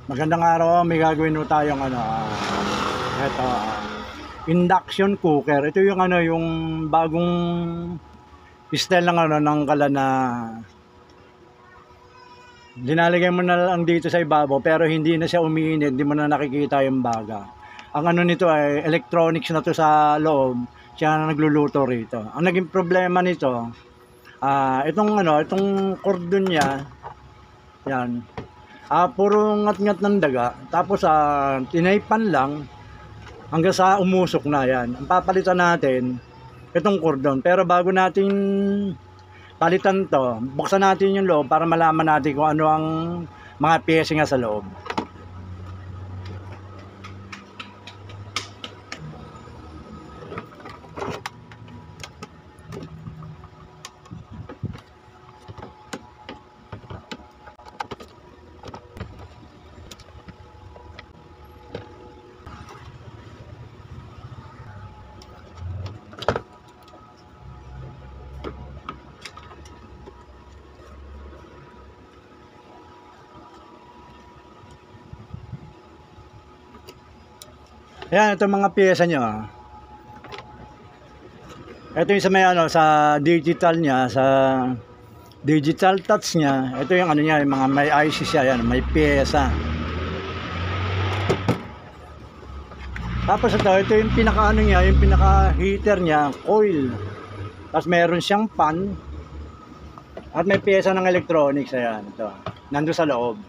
Magandang araw, may gagawin po tayong eto, induction cooker. Ito yung yung bagong style ng ng kalan na linalagay mo na lang dito sa ibabaw pero hindi na siya umiinit, hindi mo na nakikita yung baga. Ang nito ay electronics na to sa loob, siya na nagluluto rito. Ang naging problema nito, itong cordon niya, yan. Puro ngat-ngat ng daga. Tapos tinaypan lang hanggang sa umusok na yan. Ang papalitan natin, itong cordon. Pero bago natin palitan to, buksan natin yung loob para malaman natin kung ano ang mga piyesa nga sa loob. Ayan, itong mga piyesa nyo. Ito yung sa may sa digital niya, sa digital touch niya. Ito yung niya, yung mga may IC siya, yan, may piyesa. Tapos ito yung pinaka niya, yung pinaka heater niya, coil. Tapos meron siyang pan. At may piyesa ng electronics, ayan, ito. Nandun sa loob.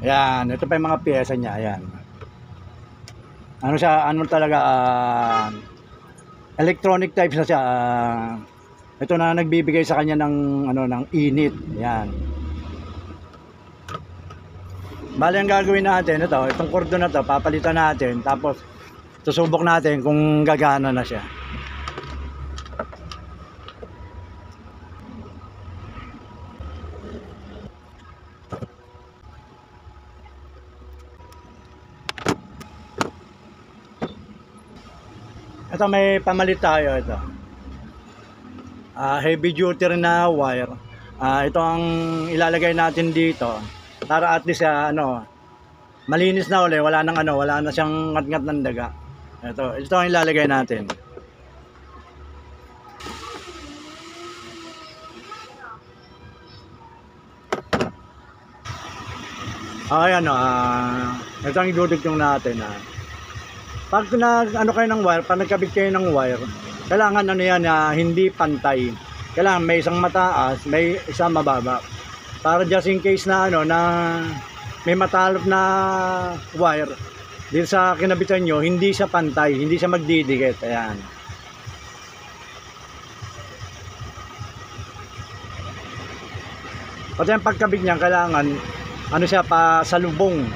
Ayan, ito pa yung mga piyesa niya, ayan. Ano siya, talaga, electronic type na siya. Ito na nagbibigay sa kanya ng, ng init, ayan. Bali ang gagawin natin, itong cordon na to, papalitan natin, tapos susubok natin kung gagana na siya. Ito may pamalit tayo ito. Heavy duty rin na wire. Ito ang ilalagay natin dito para at least malinis na uli, wala na siyang ngat-ngat ng daga. Ito ang ilalagay natin. Ayan ito ang idudugtong natin Pag kayo ng wire, pag nagkabit kayo ng wire, kailangan hindi pantay. Kailangan may isang mataas, may isang mababa. Para just in case na na may matalop na wire din sa kinabitan nyo, hindi siya pantay, hindi siya magdidikit. Ayan. Pati ang pagkabit niya, kailangan siya pa salubong.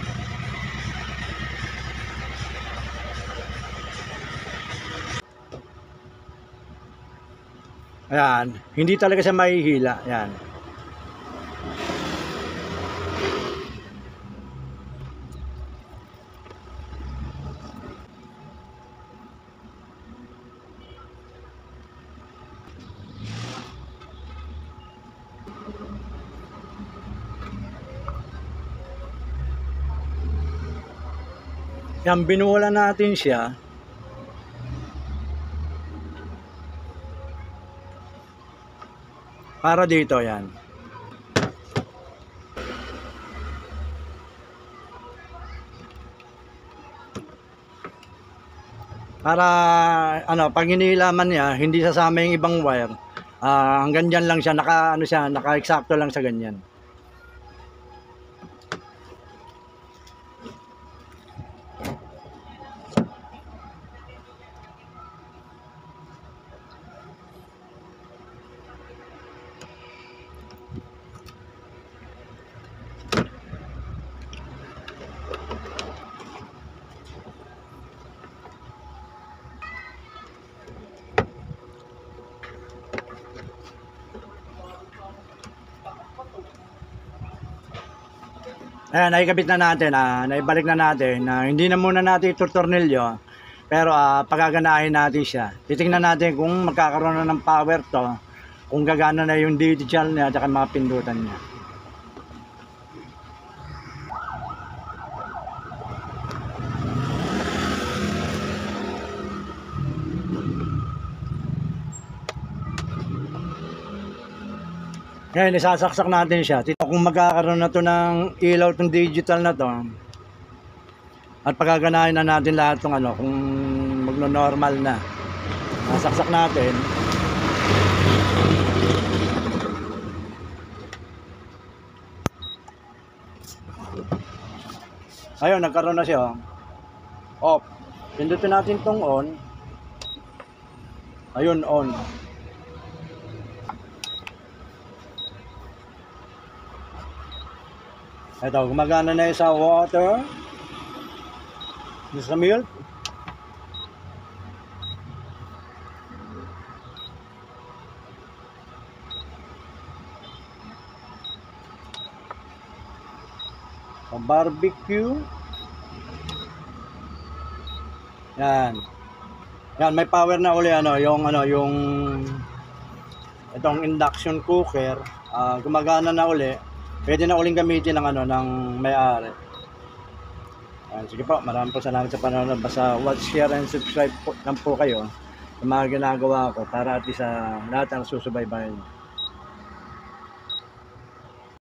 Ayan, hindi talaga siya mahihila. Ayan. Yan, binuwala natin siya. Para dito, yan. Para pag inilaman niya, hindi sasama yung ibang wire. Hanggang dyan lang siya, naka-eksakto lang sa ganyan. Ayan, naikabit na natin, naibalik na natin, hindi na muna natin itutornilyo, pero pagaganahin natin siya. Titingnan natin kung magkakaroon na ng power to, kung gagana na yung digital niya at mga pindutan niya. Ngayon, isasaksak natin siya. Kung magkakaroon na to ng ilaw itong digital na to, at pagaganahin na natin lahat ng kung magno-normal na. Nasaksak natin. Ayun, nagkaroon na siya. Off. Pindutin natin tong on. Ayun, on. Ito, gumagana na sa water. Sa milk. Sa barbecue. Yan. Yan, may power na uli yung itong induction cooker, gumagana na uli. Pwede na uling gamitin ng may-ari. Sige po, maraming po salamat sa panonood. Basta watch, share, and subscribe po lang po kayo sa mga ginagawa ko para at least lahat ang susubaybayan.